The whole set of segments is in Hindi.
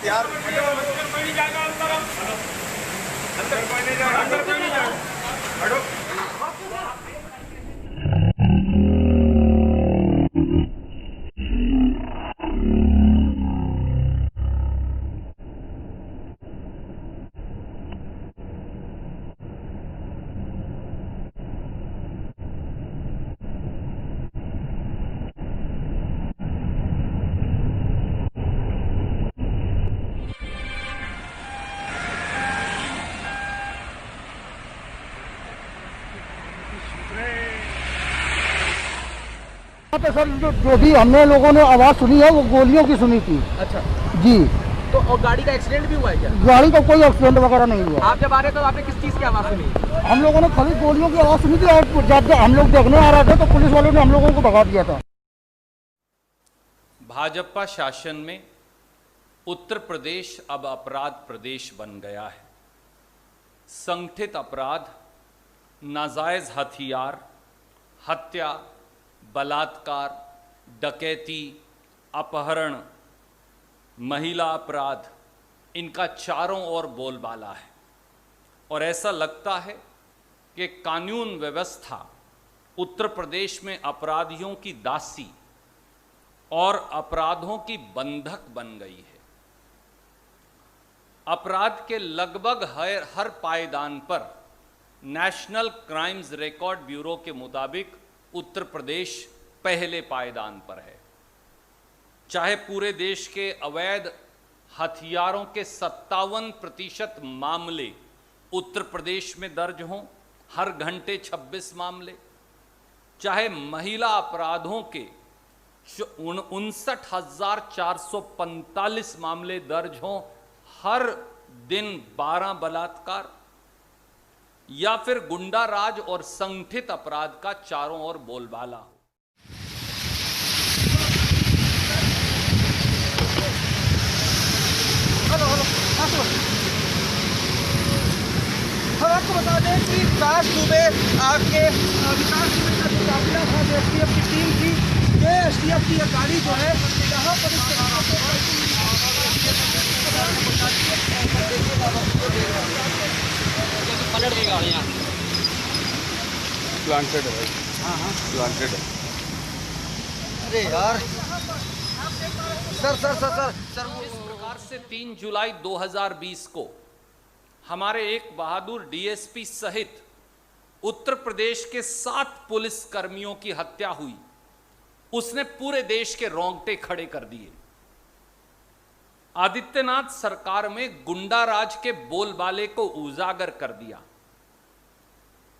यार। यहाँ पे सर जो भी हमने लोगों ने आवाज़ सुनी है वो गोलियों की सुनी थी। अच्छा, जी। तो और गाड़ी का एक्सीडेंट भी हुआ है क्या? गाड़ी का कोई एक्सीडेंट वगैरह नहीं हुआ। आप जब आ रहे थे तो आपने किस चीज़ की आवाज़ सुनी? हम लोगों ने खाली गोलियों की आवाज़ सुनी थी और जब हम लोग देखने आ रहे थे तो पुलिस वालों ने हम लोगों को भगा दिया था। भाजपा शासन में उत्तर प्रदेश अब अपराध प्रदेश बन गया है। संगठित अपराध, नाजायज हथियार, हत्या, बलात्कार, डकैती, अपहरण, महिला अपराध, इनका चारों ओर बोलबाला है और ऐसा लगता है कि कानून व्यवस्था उत्तर प्रदेश में अपराधियों की दासी और अपराधों की बंधक बन गई है। अपराध के लगभग हर पायदान पर नेशनल क्राइम्स रिकॉर्ड ब्यूरो के मुताबिक उत्तर प्रदेश पहले पायदान पर है। चाहे पूरे देश के अवैध हथियारों के 57% मामले उत्तर प्रदेश में दर्ज हों, हर घंटे 26 मामले, चाहे महिला अपराधों के 59,445 मामले दर्ज हों, हर दिन 12 बलात्कार, या फिर गुंडा राज और संगठित अपराध का चारों ओर बोलबाला हो। हम आपको बता दें कि विकास दुबे आपके विकास दुबे का जो काफिला था, जो एसटीएफ की टीम थी, ये एसटीएफ की गाड़ी जो है यहाँ पर पलट गई गाड़ियाँ। प्लांटेड है भाई। हाँ, प्लांटेड है। अरे यार सर इस प्रकार से 3 जुलाई 2020 को हमारे एक बहादुर डीएसपी सहित उत्तर प्रदेश के 7 पुलिस कर्मियों की हत्या हुई। उसने पूरे देश के रोंगटे खड़े कर दिए। आदित्यनाथ सरकार में गुंडा राज के बोलबाले को उजागर कर दिया।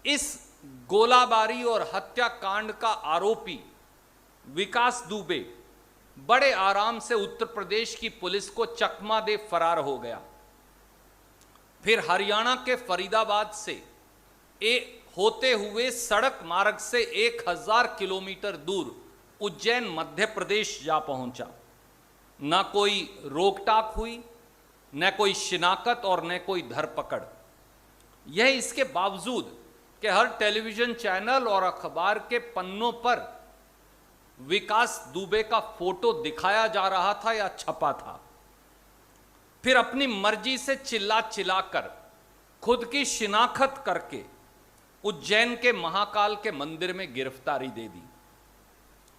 इस गोलाबारी और हत्याकांड का आरोपी विकास दुबे बड़े आराम से उत्तर प्रदेश की पुलिस को चकमा दे फरार हो गया। फिर हरियाणा के फरीदाबाद से होते हुए सड़क मार्ग से 1000 किलोमीटर दूर उज्जैन मध्य प्रदेश जा पहुंचा। न कोई रोकटाक हुई, न कोई शिनाख्त और न कोई धरपकड़। यह इसके बावजूद कि हर टेलीविजन चैनल और अखबार के पन्नों पर विकास दुबे का फोटो दिखाया जा रहा था या छपा था। फिर अपनी मर्जी से चिल्ला चिल्लाकर खुद की शिनाख्त करके उज्जैन के महाकाल के मंदिर में गिरफ्तारी दे दी।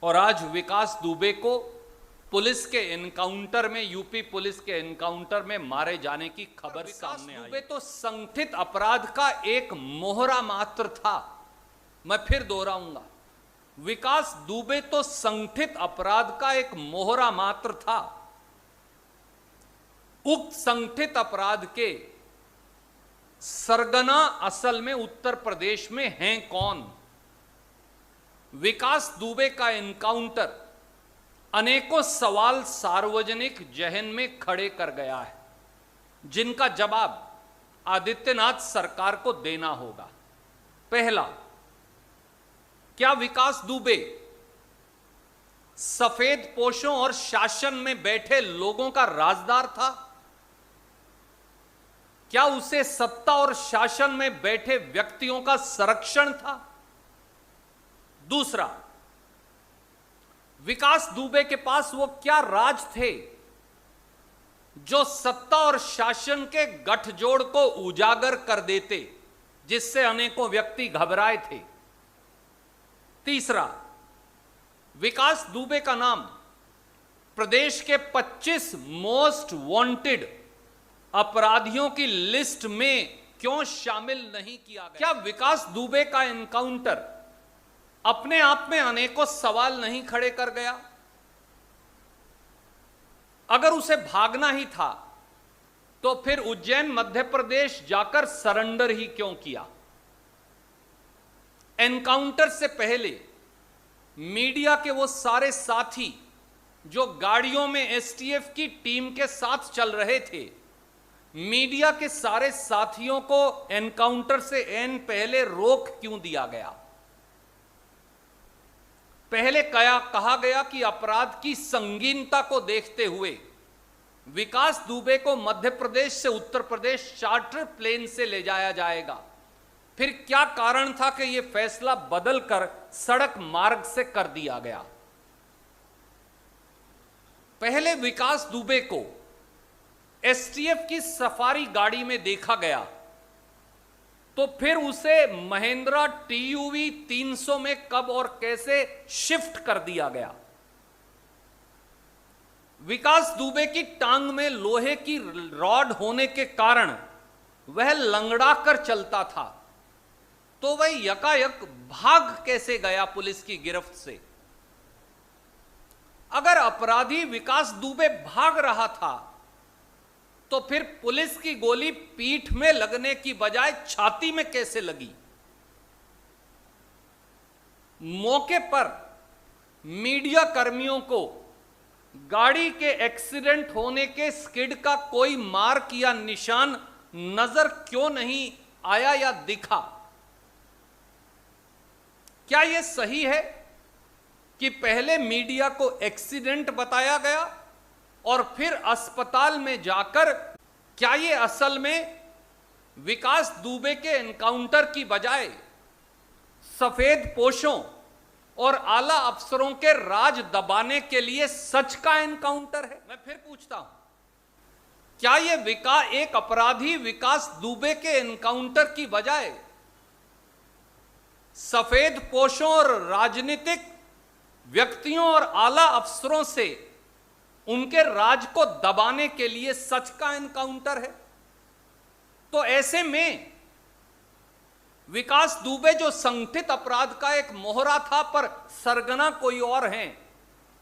और आज विकास दुबे को पुलिस के एनकाउंटर में, यूपी पुलिस के एनकाउंटर में मारे जाने की खबर सामने आई। दुबे तो संगठित अपराध का एक मोहरा मात्र था। मैं फिर दोहराऊंगा, विकास दुबे तो संगठित अपराध का एक मोहरा मात्र था। उक्त संगठित अपराध के सरगना असल में उत्तर प्रदेश में हैं कौन? विकास दुबे का एनकाउंटर अनेकों सवाल सार्वजनिक जहन में खड़े कर गया है, जिनका जवाब आदित्यनाथ सरकार को देना होगा। पहला, क्या विकास दुबे सफेद पोशों और शासन में बैठे लोगों का राजदार था? क्या उसे सत्ता और शासन में बैठे व्यक्तियों का संरक्षण था? दूसरा, विकास दुबे के पास वो क्या राज थे जो सत्ता और शासन के गठजोड़ को उजागर कर देते, जिससे अनेकों व्यक्ति घबराए थे। तीसरा, विकास दुबे का नाम प्रदेश के 25 मोस्ट वांटेड अपराधियों की लिस्ट में क्यों शामिल नहीं किया गया? क्या विकास दुबे का एनकाउंटर अपने आप में अनेकों सवाल नहीं खड़े कर गया? अगर उसे भागना ही था तो फिर उज्जैन मध्य प्रदेश जाकर सरेंडर ही क्यों किया? एनकाउंटर से पहले मीडिया के वो सारे साथी जो गाड़ियों में एसटीएफ की टीम के साथ चल रहे थे, मीडिया के सारे साथियों को एनकाउंटर से एन पहले रोक क्यों दिया गया? पहले कहा गया कि अपराध की संगीनता को देखते हुए विकास दुबे को मध्य प्रदेश से उत्तर प्रदेश चार्टर प्लेन से ले जाया जाएगा। फिर क्या कारण था कि यह फैसला बदलकर सड़क मार्ग से कर दिया गया? पहले विकास दुबे को एसटीएफ की सफारी गाड़ी में देखा गया, तो फिर उसे महिंद्रा टीयूवी 300 में कब और कैसे शिफ्ट कर दिया गया? विकास दुबे की टांग में लोहे की रॉड होने के कारण वह लंगड़ा कर चलता था, तो वह यकायक भाग कैसे गया पुलिस की गिरफ्त से? अगर अपराधी विकास दुबे भाग रहा था तो फिर पुलिस की गोली पीठ में लगने की बजाय छाती में कैसे लगी? मौके पर मीडिया कर्मियों को गाड़ी के एक्सीडेंट होने के स्किड का कोई मार्क या निशान नजर क्यों नहीं आया या दिखा? क्या यह सही है कि पहले मीडिया को एक्सीडेंट बताया गया और फिर अस्पताल में जाकर क्या ये असल में विकास दुबे के एनकाउंटर की बजाय सफेद पोशों और आला अफसरों के राज दबाने के लिए सच का एनकाउंटर है? मैं फिर पूछता हूं, क्या ये एक अपराधी विकास दुबे के एनकाउंटर की बजाय सफेद पोशों और राजनीतिक व्यक्तियों और आला अफसरों से उनके राज को दबाने के लिए सच का एनकाउंटर है? तो ऐसे में विकास दुबे जो संगठित अपराध का एक मोहरा था पर सरगना कोई और हैं,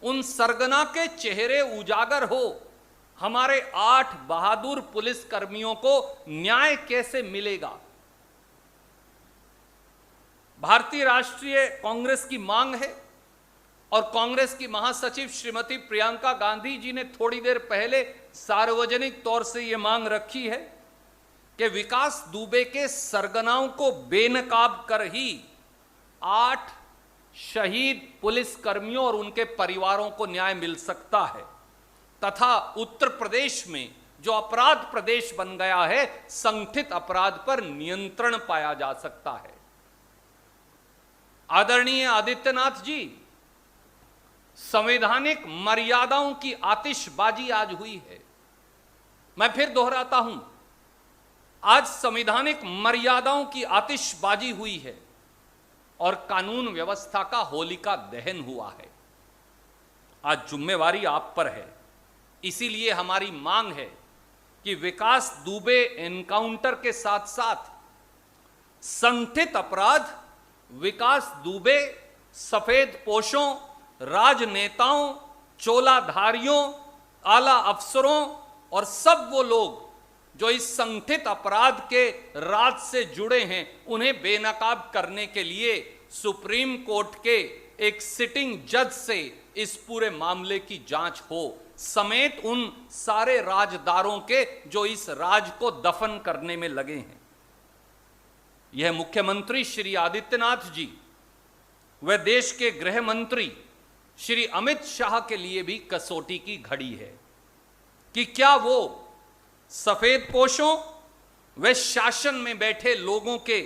उन सरगना के चेहरे उजागर हो, हमारे 8 बहादुर पुलिस कर्मियों को न्याय कैसे मिलेगा? भारतीय राष्ट्रीय कांग्रेस की मांग है और कांग्रेस की महासचिव श्रीमती प्रियंका गांधी जी ने थोड़ी देर पहले सार्वजनिक तौर से यह मांग रखी है कि विकास दुबे के सरगनाओं को बेनकाब कर ही 8 शहीद पुलिस कर्मियों और उनके परिवारों को न्याय मिल सकता है तथा उत्तर प्रदेश में जो अपराध प्रदेश बन गया है, संगठित अपराध पर नियंत्रण पाया जा सकता है। आदरणीय आदित्यनाथ जी, संवैधानिक मर्यादाओं की आतिशबाजी आज हुई है। मैं फिर दोहराता हूं, आज संवैधानिक मर्यादाओं की आतिशबाजी हुई है और कानून व्यवस्था का होलिका दहन हुआ है। आज जिम्मेवारी आप पर है, इसीलिए हमारी मांग है कि विकास दुबे एनकाउंटर के साथ साथ संगठित अपराध, विकास दुबे, सफेद पोशों, राजनेताओं, चोलाधारियों, आला अफसरों और सब वो लोग जो इस संगठित अपराध के राज से जुड़े हैं, उन्हें बेनकाब करने के लिए सुप्रीम कोर्ट के एक सिटिंग जज से इस पूरे मामले की जांच हो, समेत उन सारे राजदारों के जो इस राज को दफन करने में लगे हैं। यह मुख्यमंत्री श्री आदित्यनाथ जी व देश के गृह मंत्री श्री अमित शाह के लिए भी कसौटी की घड़ी है कि क्या वो सफेद पोशों व शासन में बैठे लोगों के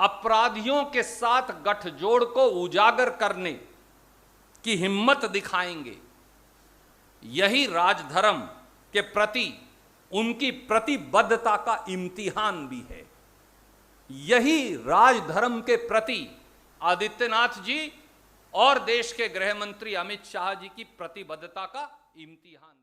अपराधियों के साथ गठजोड़ को उजागर करने की हिम्मत दिखाएंगे। यही राजधर्म के प्रति उनकी प्रतिबद्धता का इम्तिहान भी है। यही राजधर्म के प्रति आदित्यनाथ जी और देश के गृह मंत्री अमित शाह जी की प्रतिबद्धता का इम्तिहान।